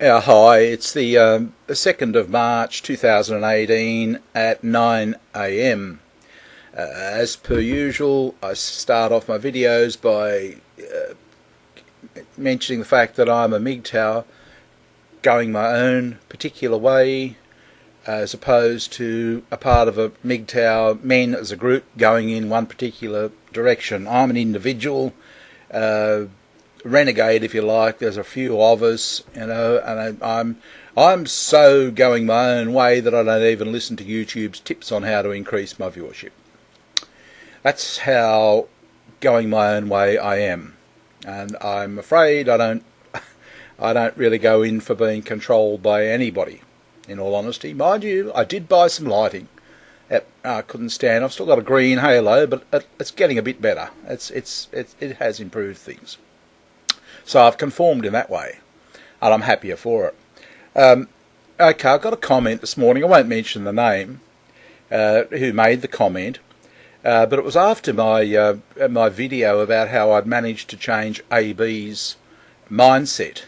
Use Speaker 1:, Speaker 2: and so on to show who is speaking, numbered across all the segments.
Speaker 1: Hi, it's the 2nd of March 2018 at 9 a.m. As per usual, I start off my videos by mentioning the fact that I'm a mgtow going my own particular way, as opposed to a part of a mgtow men as a group going in one particular direction. I'm an individual, renegade if you like. There's a few of us, and I'm so going my own way that I don't even listen to YouTube's tips on how to increase my viewership. That's how going my own way I am, and I'm afraid I don't really go in for being controlled by anybody, in all honesty. Mind you, I did buy some lighting. I couldn't stand. I've still got a green halo, but it's getting a bit better. It has improved things. So I've conformed in that way, and I'm happier for it. Okay, I got a comment this morning. I won't mention the name who made the comment, but it was after my video about how I'd managed to change AB's mindset,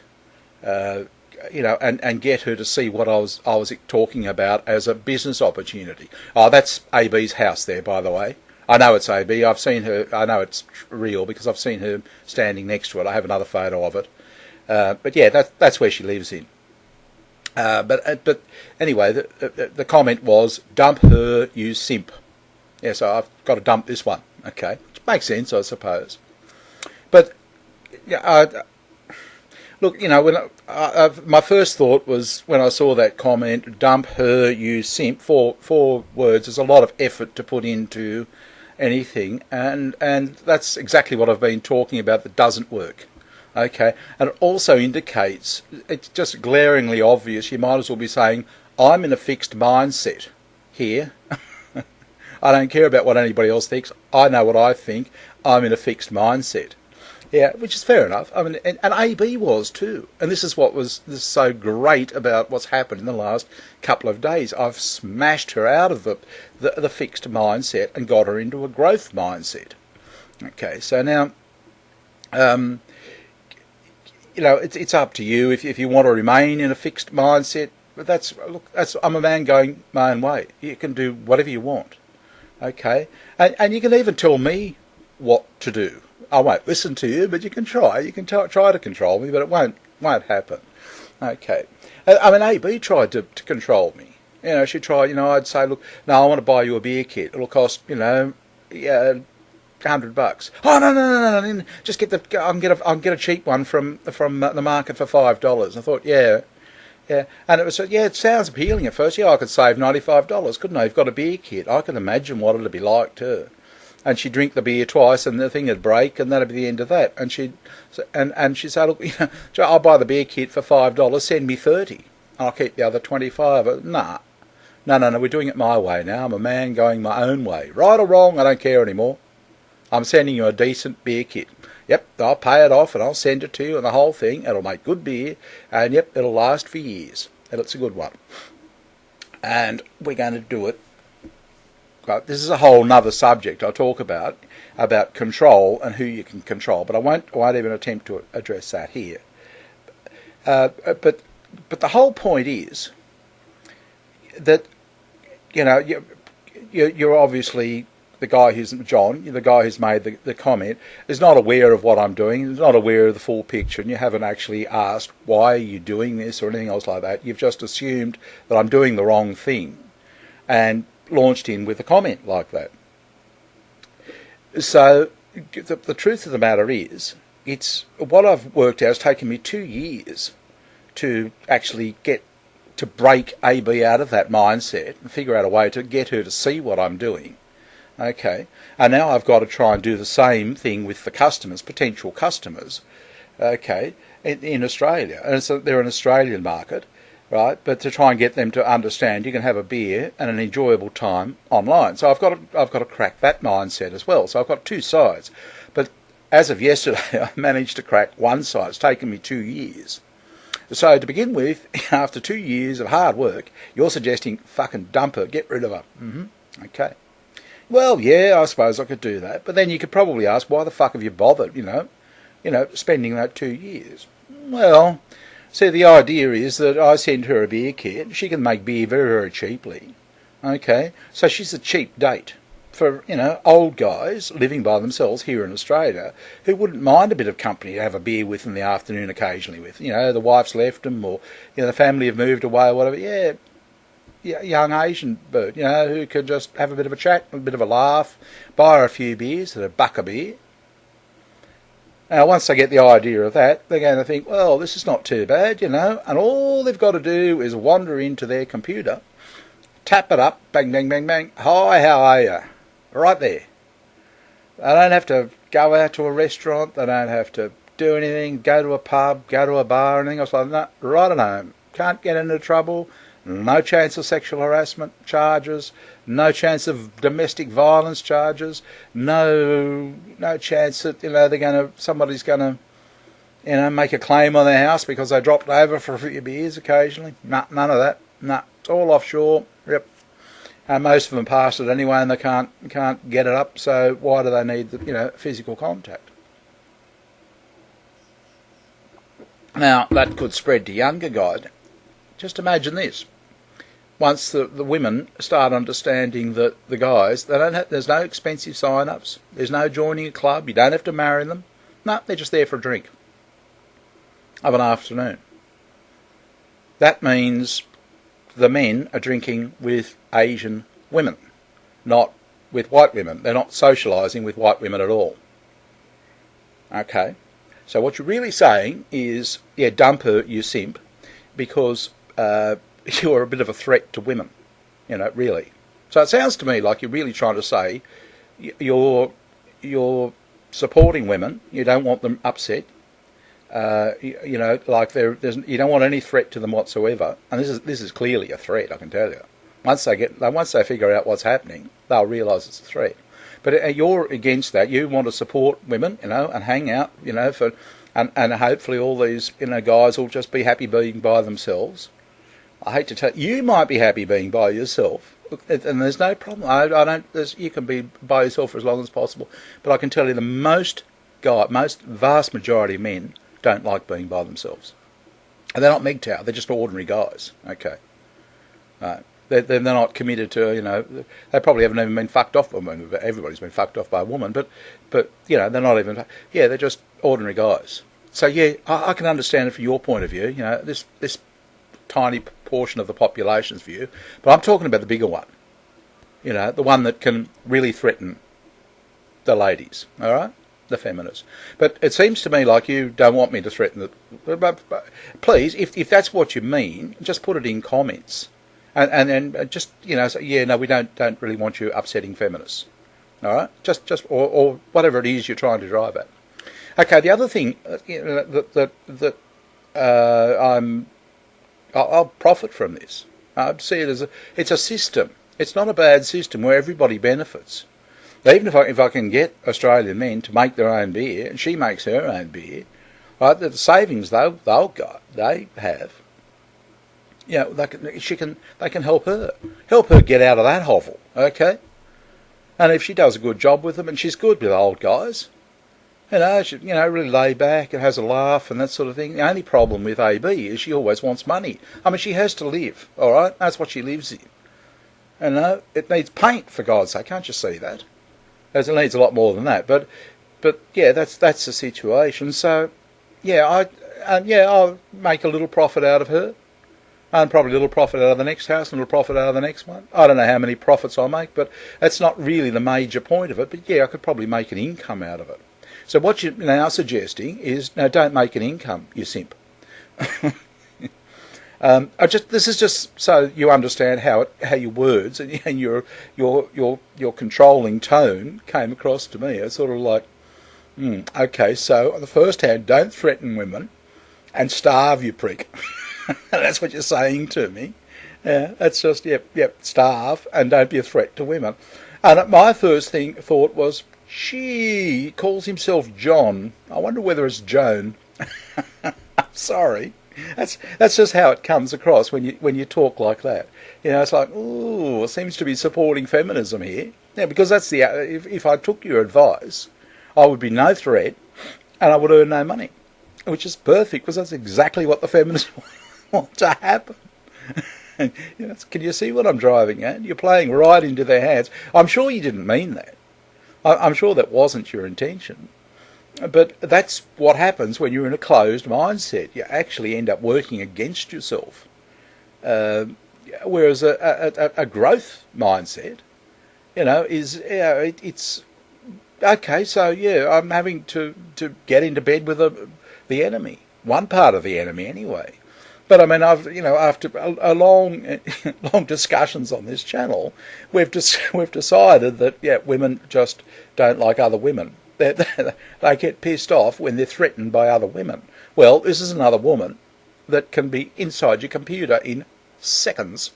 Speaker 1: and get her to see what I was talking about as a business opportunity. Oh, that's AB's house there, by the way. I know it's AB. I've seen her. I know it's real because I've seen her standing next to it. I have another photo of it. But yeah, that's where she lives in. But anyway, the comment was, "Dump her, you simp." Yeah, so I've got to dump this one. Okay, which makes sense, I suppose. But yeah, look, when my first thought was when I saw that comment, "Dump her, you simp." Four words. There's a lot of effort to put into anything, and that's exactly what I've been talking about that doesn't work. Okay, and it also indicates, it's just glaringly obvious, you might as well be saying, I'm in a fixed mindset here. I don't care about what anybody else thinks. I know what I think. I'm in a fixed mindset. Yeah, which is fair enough. I mean, and AB was too. And this is so great about what's happened in the last couple of days. I've smashed her out of the fixed mindset and got her into a growth mindset. Okay, so now, it's up to you if you want to remain in a fixed mindset. But I'm a man going my own way. You can do whatever you want. Okay, and you can even tell me what to do. I won't listen to you, but you can try. You can try to control me, but it won't happen. Okay. I mean, AB tried to control me. She tried. I'd say, look, no, I want to buy you a beer kit. It'll cost, $100. Oh no! Just get I'll get a cheap one from the market for $5. I thought, yeah. And it was, it sounds appealing at first. Yeah, I could save $95, couldn't I? You've got a beer kit. I can imagine what it'd be like too. And she'd drink the beer twice, and the thing would break, and that'd be the end of that. And she'd say, look, I'll buy the beer kit for $5. Send me $30. I'll keep the other $25. Nah, no. We're doing it my way now. I'm a man going my own way, right or wrong. I don't care anymore. I'm sending you a decent beer kit. Yep, I'll pay it off, and I'll send it to you, and the whole thing. It'll make good beer, and yep, it'll last for years, and it's a good one. And we're going to do it. But this is a whole nother subject I'll talk about control and who you can control. But I won't even attempt to address that here. But the whole point is that you're obviously the guy the guy who's made the comment is not aware of what I'm doing. Is not aware of the full picture, and you haven't actually asked why are you doing this or anything else like that. You've just assumed that I'm doing the wrong thing, and launched in with a comment like that. So the truth of the matter is, it's what I've worked out has taken me 2 years to actually get to break AB out of that mindset and figure out a way to get her to see what I'm doing. Okay, and now I've got to try and do the same thing with the customers, potential customers. Okay, in Australia, and so they're an Australian market. Right, but to try and get them to understand you can have a beer and an enjoyable time online. So I've got to crack that mindset as well. So I've got two sides. But as of yesterday, I managed to crack one side. It's taken me 2 years. So to begin with, after 2 years of hard work, you're suggesting fucking dump her, get rid of her. Okay. Well, yeah, I suppose I could do that. But then you could probably ask, why the fuck have you bothered, spending that 2 years? Well, See, the idea is that I send her a beer kit. She can make beer very, very cheaply. Okay, so she's a cheap date for, old guys living by themselves here in Australia who wouldn't mind a bit of company to have a beer with in the afternoon occasionally with. The wife's left them, or, the family have moved away or whatever. Yeah, young Asian bird, who could just have a bit of a chat, a bit of a laugh, buy her a few beers at a buck a beer. Now, once they get the idea of that, they're going to think, well, this is not too bad, and all they've got to do is wander into their computer, tap it up, bang, bang, bang, bang, hi, how are you? Right there. They don't have to go out to a restaurant, they don't have to do anything, go to a pub, go to a bar, anything else like that, right at home. Can't get into trouble, no chance of sexual harassment charges, no chance of domestic violence charges, no chance that somebody's going to make a claim on their house because they dropped over for a few beers occasionally. None of that. No, it's all offshore. Yep. Most of them pass it anyway, and they can't get it up. So why do they need the physical contact? Now that could spread to younger guys. Just imagine this. Once the women start understanding that the guys, there's no expensive sign-ups, there's no joining a club, you don't have to marry them. No, they're just there for a drink of an afternoon. That means the men are drinking with Asian women, not with white women. They're not socialising with white women at all. Okay, so what you're really saying is, dump her, you simp, because you're a bit of a threat to women, really. So it sounds to me like you're really trying to say you're supporting women. You don't want them upset. Like you don't want any threat to them whatsoever. And this is clearly a threat, I can tell you. Once they figure out what's happening, they'll realise it's a threat. But you're against that. You want to support women, and hang out, and hopefully all these guys will just be happy being by themselves. I hate to tell you, you might be happy being by yourself, and there's no problem. You can be by yourself for as long as possible, but I can tell you most vast majority of men don't like being by themselves. And they're not mgtow, they're just ordinary guys. Okay, they're not committed to they probably haven't even been fucked off. Everybody's been fucked off by a woman, but they're not even. They're just ordinary guys. So I can understand it from your point of view. This tiny portion of the population's view, but I'm talking about the bigger one. The one that can really threaten the ladies, all right, the feminists. But it seems to me like you don't want me to threaten but please, if that's what you mean, just put it in comments, and then just say, no, we don't really want you upsetting feminists, all right, just or whatever it is you're trying to drive at. Okay, the other thing that I'll profit from this. I'd see it as it's a system. It's not a bad system where everybody benefits. Even if I can get Australian men to make their own beer, and she makes her own beer, right? The savings they have, they can help her get out of that hovel. Okay, and if she does a good job with them, and she's good with old guys. She, really laid back and has a laugh and that sort of thing. The only problem with AB is she always wants money. I mean, she has to live, all right? That's what she lives in. It needs paint, for God's sake. Can't you see that? It needs a lot more than that. But that's the situation. So, I'll make a little profit out of her. And probably a little profit out of the next house, and a little profit out of the next one. I don't know how many profits I'll make, but that's not really the major point of it. But I could probably make an income out of it. So what you're now suggesting is, no, don't make an income, you simp. This is just so you understand how your words and your controlling tone came across to me. It's sort of like, okay, so on the first hand, don't threaten women and starve, you prick. That's what you're saying to me. Yeah, that's just, starve and don't be a threat to women. And my first thought was, he calls himself John. I wonder whether it's Joan. I'm sorry. That's just how it comes across when you talk like that. It's like, ooh, it seems to be supporting feminism here. Yeah, because that's if I took your advice, I would be no threat, and I would earn no money. which is perfect because that's exactly what the feminists want to happen. Can you see what I'm driving at? You're playing right into their hands. I'm sure you didn't mean that. I'm sure that wasn't your intention. But that's what happens when you're in a closed mindset. You actually end up working against yourself. Whereas a growth mindset, is it's okay. So I'm having to get into bed with the enemy, one part of the enemy anyway. But I mean, after a long discussions on this channel, we've decided that women just don't like other women. They get pissed off when they're threatened by other women. Well, this is another woman that can be inside your computer in seconds.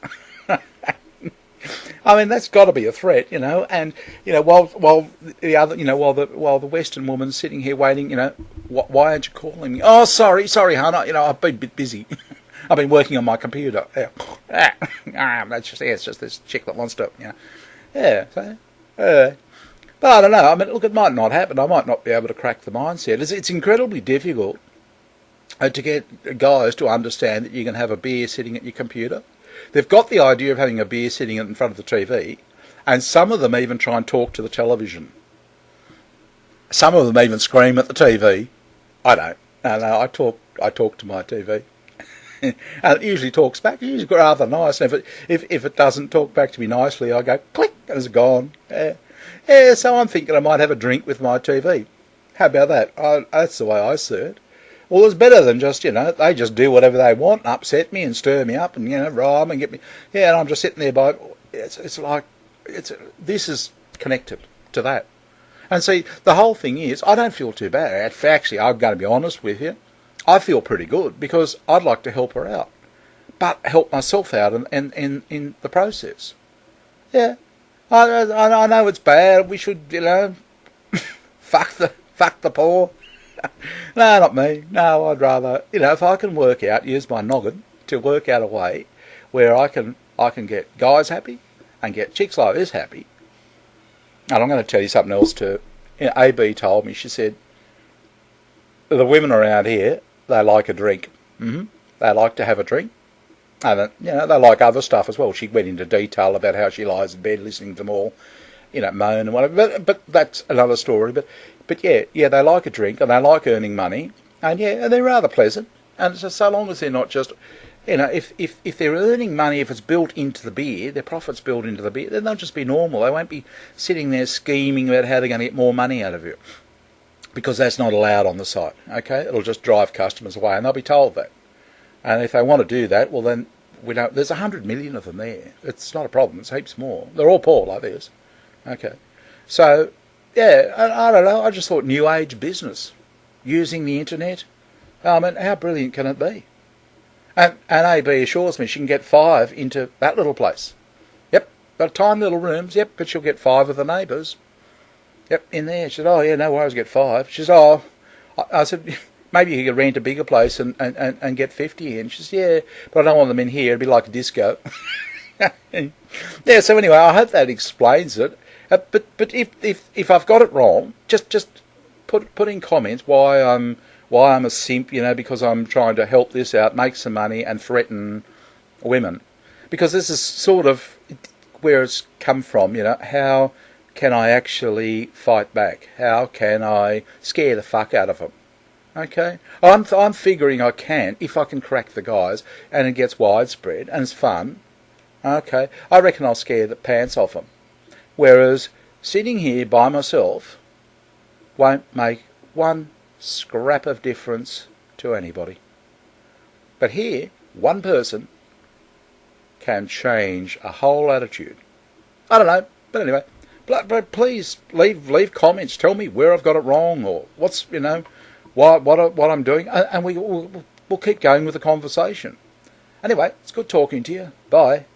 Speaker 1: I mean, that's got to be a threat, And while the other, while the Western woman's sitting here waiting, why aren't you calling me? Oh, sorry, hon. I've been a bit busy. I've been working on my computer. It's just this chick that wants to, But I don't know. I mean, look, it might not happen. I might not be able to crack the mindset. It's incredibly difficult to get guys to understand that you can have a beer sitting at your computer. They've got the idea of having a beer sitting in front of the TV, and some of them even try and talk to the television. Some of them even scream at the TV. I don't. No, I talk to my TV. And it usually talks back. It's usually rather nice. And if it doesn't talk back to me nicely, I go click and it's gone. So I'm thinking I might have a drink with my TV. How about that? That's the way I see it. Well, it's better than just, they just do whatever they want, and upset me and stir me up and, rhyme and get me. Yeah, and I'm just sitting there by, this is connected to that. And see, the whole thing is, I don't feel too bad. Actually, I'm going to be honest with you. I feel pretty good because I'd like to help her out, but help myself out in the process. Yeah, I know it's bad. We should, fuck the poor. No, not me. No, I'd rather, if I can use my noggin to work out a way where I can get guys happy and get chicks like this happy. And I'm going to tell you something else too. AB told me, she said, the women around here, they like a drink. They like to have a drink. And, they like other stuff as well. She went into detail about how she lies in bed listening to them all, moan and whatever. But that's another story. But yeah, they like a drink and they like earning money. And and they're rather pleasant. And so long as they're not just, if they're earning money, if it's built into the beer, their profit's built into the beer, then they'll just be normal. They won't be sitting there scheming about how they're going to get more money out of you. Because that's not allowed on the site, okay? It'll just drive customers away, and they'll be told that. And if they want to do that, well then, there's 100 million of them there. It's not a problem, it's heaps more. They're all poor like this. Okay. So, I don't know, I just thought new age business, using the internet. I mean, how brilliant can it be? And AB assures me she can get 5 into that little place. Yep, got tiny little rooms, yep, but she'll get 5 of the neighbours. Yep, in there. She said, oh, yeah, no worries, get 5. She said, I said, maybe you could rent a bigger place and get 50 in. She said, yeah, but I don't want them in here. It'd be like a disco. Yeah, so anyway, I hope that explains it. But if I've got it wrong, just put in comments why I'm a simp, because I'm trying to help this out, make some money and threaten women. Because this is sort of where it's come from, how can I actually fight back? How can I scare the fuck out of them? Okay, I'm figuring I can if I can crack the guys and it gets widespread and it's fun. Okay, I reckon I'll scare the pants off them. Whereas sitting here by myself won't make one scrap of difference to anybody. But here, one person can change a whole attitude. I don't know, but anyway. But please leave comments. Tell me where I've got it wrong or what's what I'm doing, and we'll keep going with the conversation. Anyway, it's good talking to you. Bye.